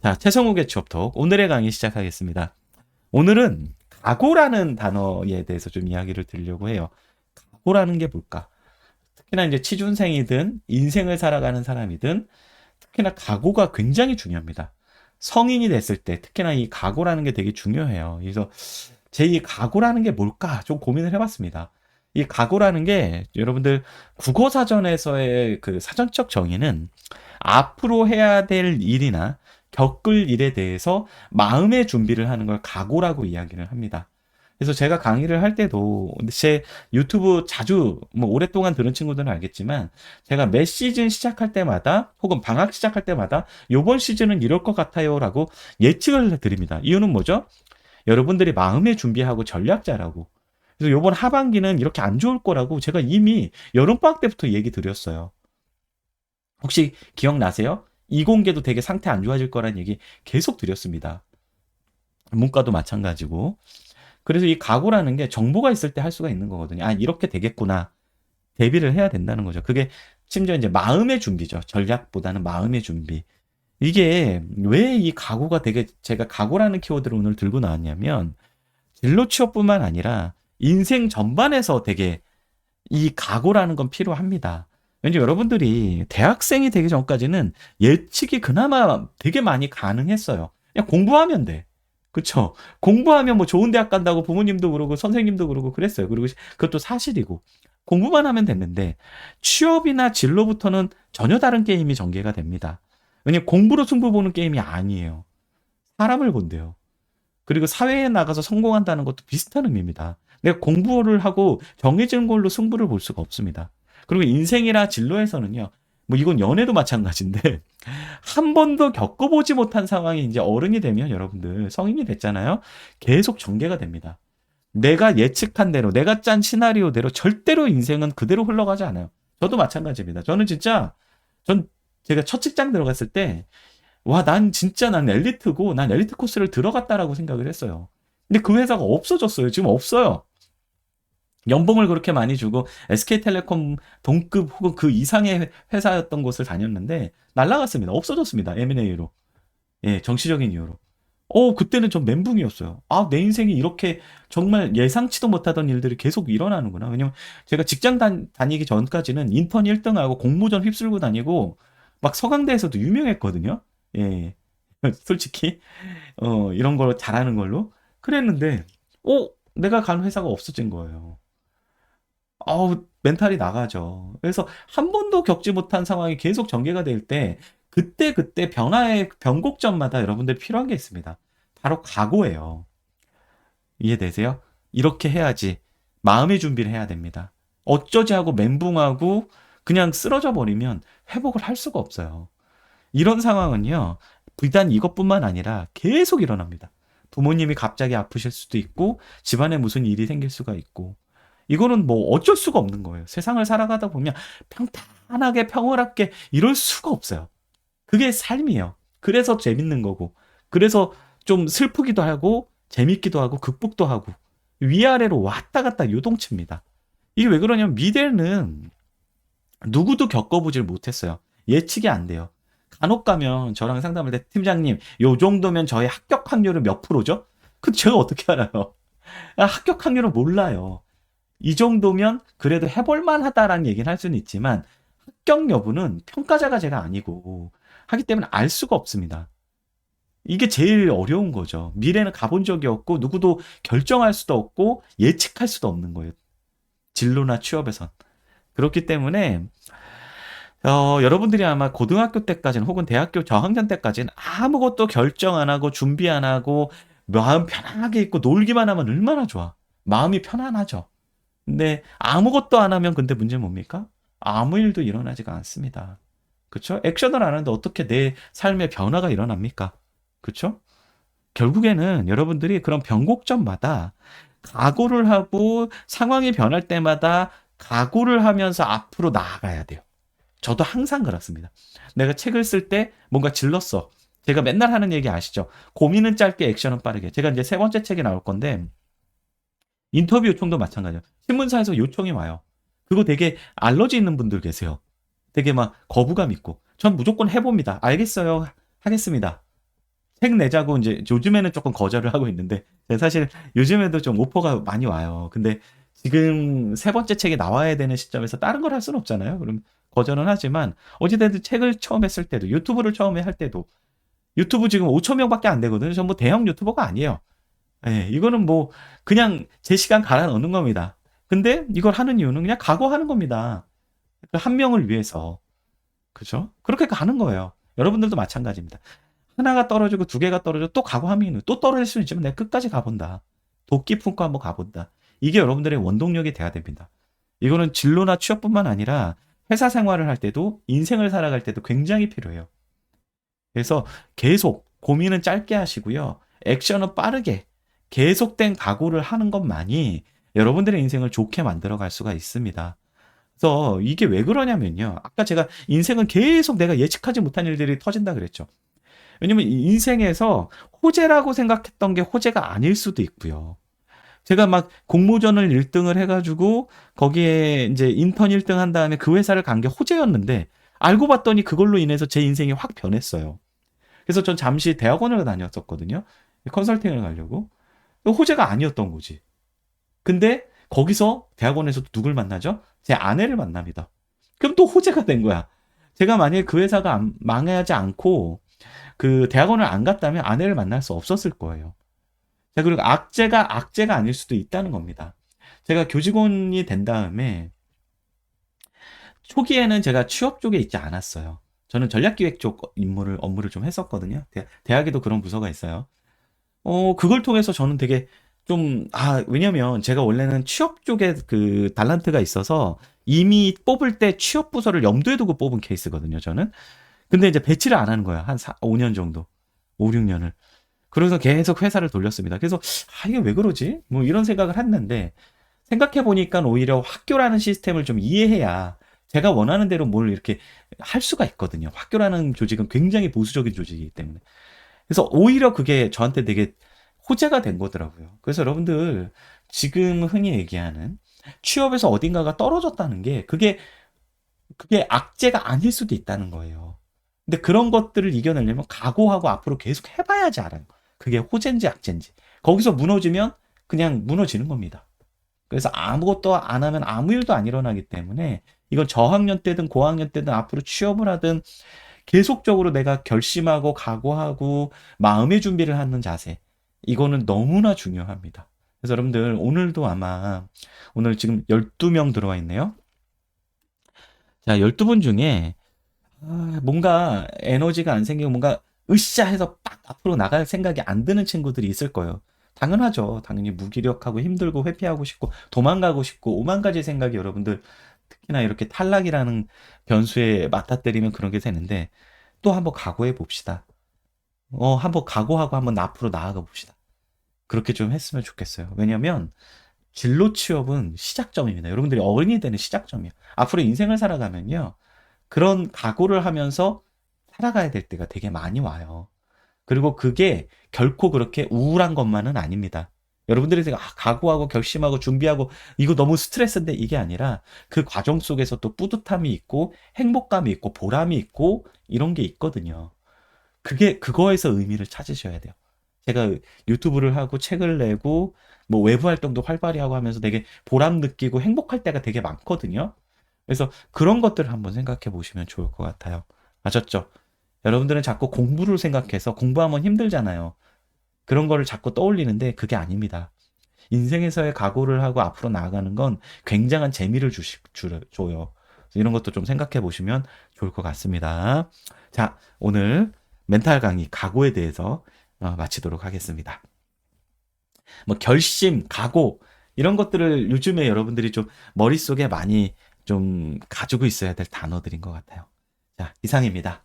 자, 최성욱의 취업톡 오늘의 강의 시작하겠습니다. 오늘은 각오라는 단어에 대해서 좀 이야기를 드리려고 해요. 각오라는 게 뭘까? 특히나 이제 취준생이든 인생을 살아가는 사람이든 특히나 각오가 굉장히 중요합니다. 성인이 됐을 때 특히나 이 각오라는 게 되게 중요해요. 그래서 제 이 각오라는 게 뭘까 좀 고민을 해봤습니다. 이 각오라는 게 여러분들 국어사전에서의 그 사전적 정의는 앞으로 해야 될 일이나 겪을 일에 대해서 마음의 준비를 하는 걸 각오라고 이야기를 합니다. 그래서 제가 강의를 할 때도 제 유튜브 자주 뭐 오랫동안 들은 친구들은 알겠지만 제가 매 시즌 시작할 때마다 혹은 방학 시작할 때마다 요번 시즌은 이럴 것 같아요라고 예측을 드립니다. 이유는 뭐죠? 여러분들이 마음의 준비하고 전략 짜라고. 그래서 요번 하반기는 이렇게 안 좋을 거라고 제가 이미 여름방학 때부터 얘기 드렸어요. 혹시 기억나세요? 이공계도 되게 상태 안 좋아질 거란 얘기 계속 드렸습니다. 문과도 마찬가지고. 그래서 이 각오라는 게 정보가 있을 때 할 수가 있는 거거든요. 아, 이렇게 되겠구나. 대비를 해야 된다는 거죠. 그게 심지어 이제 마음의 준비죠. 전략보다는 마음의 준비. 이게 왜 이 각오가 되게 제가 각오라는 키워드를 오늘 들고 나왔냐면 진로 취업뿐만 아니라 인생 전반에서 되게 이 각오라는 건 필요합니다. 왠지 여러분들이 대학생이 되기 전까지는 예측이 그나마 되게 많이 가능했어요. 그냥 공부하면 돼. 그쵸? 공부하면 뭐 좋은 대학 간다고 부모님도 그러고 선생님도 그러고 그랬어요. 그리고 그것도 사실이고. 공부만 하면 됐는데 취업이나 진로부터는 전혀 다른 게임이 전개가 됩니다. 왜냐면 공부로 승부 보는 게임이 아니에요. 사람을 본대요. 그리고 사회에 나가서 성공한다는 것도 비슷한 의미입니다. 내가 공부를 하고 정해진 걸로 승부를 볼 수가 없습니다. 그리고 인생이나 진로에서는요, 뭐 이건 연애도 마찬가지인데, 한 번도 겪어보지 못한 상황이 이제 어른이 되면 여러분들 성인이 됐잖아요. 계속 전개가 됩니다. 내가 예측한 대로, 내가 짠 시나리오대로 절대로 인생은 그대로 흘러가지 않아요. 저도 마찬가지입니다. 저는 진짜, 제가 첫 직장 들어갔을 때, 와, 난 엘리트고, 난 엘리트 코스를 들어갔다라고 생각을 했어요. 근데 그 회사가 없어졌어요. 지금 없어요. 연봉을 그렇게 많이 주고 SK텔레콤 동급 혹은 그 이상의 회사였던 곳을 다녔는데 날라갔습니다. 없어졌습니다. M&A로. 예, 정치적인 이유로. 그때는 좀 멘붕이었어요. 아, 내 인생이 이렇게 정말 예상치도 못하던 일들이 계속 일어나는구나. 왜냐면 제가 직장 다니기 전까지는 인턴 1등하고 공모전 휩쓸고 다니고 막 서강대에서도 유명했거든요. 예. 솔직히 이런 걸 잘하는 걸로 그랬는데 내가 간 회사가 없어진 거예요. 멘탈이 나가죠. 그래서 한 번도 겪지 못한 상황이 계속 전개가 될 때, 그때 변화의 변곡점마다 여러분들 필요한 게 있습니다. 바로 각오예요. 이해되세요? 이렇게 해야지. 마음의 준비를 해야 됩니다. 어쩌지 하고 멘붕하고 그냥 쓰러져 버리면 회복을 할 수가 없어요. 이런 상황은요, 비단 이것뿐만 아니라 계속 일어납니다. 부모님이 갑자기 아프실 수도 있고, 집안에 무슨 일이 생길 수가 있고, 이거는 뭐 어쩔 수가 없는 거예요. 세상을 살아가다 보면 평탄하게 평화롭게 이럴 수가 없어요. 그게 삶이에요. 그래서 재밌는 거고, 그래서 좀 슬프기도 하고, 재밌기도 하고, 극복도 하고, 위아래로 왔다 갔다 요동칩니다. 이게 왜 그러냐면 미래는 누구도 겪어보질 못했어요. 예측이 안 돼요. 간혹 가면 저랑 상담할 때 팀장님, 요 정도면 저의 합격 확률은 몇 프로죠? 그 제가 어떻게 알아요? 합격 확률은 몰라요. 이 정도면 그래도 해볼만 하다라는 얘기는 할 수는 있지만 합격 여부는 평가자가 제가 아니고 하기 때문에 알 수가 없습니다. 이게 제일 어려운 거죠. 미래는 가본 적이 없고 누구도 결정할 수도 없고 예측할 수도 없는 거예요. 진로나 취업에선. 그렇기 때문에 여러분들이 아마 고등학교 때까지는 혹은 대학교 저학년 때까지는 아무것도 결정 안 하고 준비 안 하고 마음 편안하게 있고 놀기만 하면 얼마나 좋아. 마음이 편안하죠. 근데 아무것도 안 하면 근데 문제는 뭡니까? 아무 일도 일어나지가 않습니다. 그쵸? 액션을 안 하는데 어떻게 내 삶의 변화가 일어납니까? 그쵸? 결국에는 여러분들이 그런 변곡점마다 각오를 하고 상황이 변할 때마다 각오를 하면서 앞으로 나아가야 돼요. 저도 항상 그렇습니다. 내가 책을 쓸 때 뭔가 질렀어. 제가 맨날 하는 얘기 아시죠? 고민은 짧게 액션은 빠르게. 제가 이제 세 번째 책이 나올 건데 인터뷰 요청도 마찬가지예요. 신문사에서 요청이 와요. 그거 되게 알러지 있는 분들 계세요. 되게 막 거부감 있고. 전 무조건 해봅니다. 알겠어요. 하겠습니다. 책 내자고 이제 요즘에는 조금 거절을 하고 있는데 사실 요즘에도 좀 오퍼가 많이 와요. 근데 지금 세 번째 책이 나와야 되는 시점에서 다른 걸 할 수는 없잖아요. 그럼 거절은 하지만 어찌 됐든 책을 처음 했을 때도 유튜브를 처음에 할 때도 유튜브 지금 5천 명밖에 안 되거든요. 전부 대형 유튜버가 아니에요. 예. 이거는 뭐 그냥 제 시간 갈아 넣는 겁니다. 근데 이걸 하는 이유는 그냥 각오하는 겁니다. 그 한 명을 위해서. 그죠? 그렇게 가는 거예요. 여러분들도 마찬가지입니다. 하나가 떨어지고 두 개가 떨어져 또 각오하면 또 떨어질 수는 있지만 내가 끝까지 가본다. 도끼 품고 한번 가본다. 이게 여러분들의 원동력이 돼야 됩니다. 이거는 진로나 취업뿐만 아니라 회사 생활을 할 때도 인생을 살아갈 때도 굉장히 필요해요. 그래서 계속 고민은 짧게 하시고요. 액션은 빠르게 계속된 각오를 하는 것만이 여러분들의 인생을 좋게 만들어 갈 수가 있습니다. 그래서 이게 왜 그러냐면요. 아까 제가 인생은 계속 내가 예측하지 못한 일들이 터진다 그랬죠. 왜냐면 이 인생에서 호재라고 생각했던 게 호재가 아닐 수도 있고요. 제가 막 공모전을 1등을 해가지고 거기에 이제 인턴 1등 한 다음에 그 회사를 간 게 호재였는데 알고 봤더니 그걸로 인해서 제 인생이 확 변했어요. 그래서 전 잠시 대학원을 다녔었거든요. 컨설팅을 가려고. 호재가 아니었던 거지. 근데 거기서 대학원에서 누굴 만나죠? 제 아내를 만납니다. 그럼 또 호재가 된 거야. 제가 만약에 그 회사가 망하지 않고 그 대학원을 안 갔다면 아내를 만날 수 없었을 거예요. 자, 그리고 악재가 아닐 수도 있다는 겁니다. 제가 교직원이 된 다음에 초기에는 제가 취업 쪽에 있지 않았어요. 저는 전략기획 쪽 업무를 좀 했었거든요. 대학에도 그런 부서가 있어요. 그걸 통해서 저는 되게 왜냐면 제가 원래는 취업 쪽에 그 달란트가 있어서 이미 뽑을 때 취업 부서를 염두에 두고 뽑은 케이스거든요, 저는. 근데 이제 배치를 안 하는 거야. 한 5년 정도. 5, 6년을. 그래서 계속 회사를 돌렸습니다. 그래서, 이게 왜 그러지? 뭐 이런 생각을 했는데, 생각해보니까 오히려 학교라는 시스템을 좀 이해해야 제가 원하는 대로 뭘 이렇게 할 수가 있거든요. 학교라는 조직은 굉장히 보수적인 조직이기 때문에. 그래서 오히려 그게 저한테 되게 호재가 된 거더라고요. 그래서 여러분들 지금 흔히 얘기하는 취업에서 어딘가가 떨어졌다는 게 그게 악재가 아닐 수도 있다는 거예요. 근데 그런 것들을 이겨내려면 각오하고 앞으로 계속 해봐야지 알아요. 그게 호재인지 악재인지. 거기서 무너지면 그냥 무너지는 겁니다. 그래서 아무것도 안 하면 아무 일도 안 일어나기 때문에 이건 저학년 때든 고학년 때든 앞으로 취업을 하든 계속적으로 내가 결심하고 각오하고 마음의 준비를 하는 자세. 이거는 너무나 중요합니다. 그래서 여러분들 오늘도 아마 오늘 지금 12명 들어와 있네요. 자, 12분 중에 뭔가 에너지가 안 생기고 뭔가 으쌰 해서 빡 앞으로 나갈 생각이 안 드는 친구들이 있을 거예요. 당연하죠. 당연히 무기력하고 힘들고 회피하고 싶고 도망가고 싶고 오만 가지 생각이 여러분들 특히나 이렇게 탈락이라는 변수에 맞닥뜨리면 그런 게 되는데 또 한번 각오해 봅시다. 한번 각오하고 한번 앞으로 나아가 봅시다. 그렇게 좀 했으면 좋겠어요. 왜냐면 진로 취업은 시작점입니다. 여러분들이 어른이 되는 시작점이에요. 앞으로 인생을 살아가면요. 그런 각오를 하면서 살아가야 될 때가 되게 많이 와요. 그리고 그게 결코 그렇게 우울한 것만은 아닙니다. 여러분들이 각오하고 결심하고 준비하고 이거 너무 스트레스인데 이게 아니라 그 과정 속에서 또 뿌듯함이 있고 행복감이 있고 보람이 있고 이런 게 있거든요. 그거에서 의미를 찾으셔야 돼요. 제가 유튜브를 하고 책을 내고 뭐 외부 활동도 활발히 하고 하면서 되게 보람 느끼고 행복할 때가 되게 많거든요. 그래서 그런 것들을 한번 생각해 보시면 좋을 것 같아요. 아셨죠? 여러분들은 자꾸 공부를 생각해서 공부하면 힘들잖아요. 그런 거를 자꾸 떠올리는데 그게 아닙니다. 인생에서의 각오를 하고 앞으로 나아가는 건 굉장한 재미를 줘요. 이런 것도 좀 생각해 보시면 좋을 것 같습니다. 자, 오늘 멘탈 강의 각오에 대해서 마치도록 하겠습니다. 뭐 결심, 각오 이런 것들을 요즘에 여러분들이 좀 머릿속에 많이 좀 가지고 있어야 될 단어들인 것 같아요. 자, 이상입니다.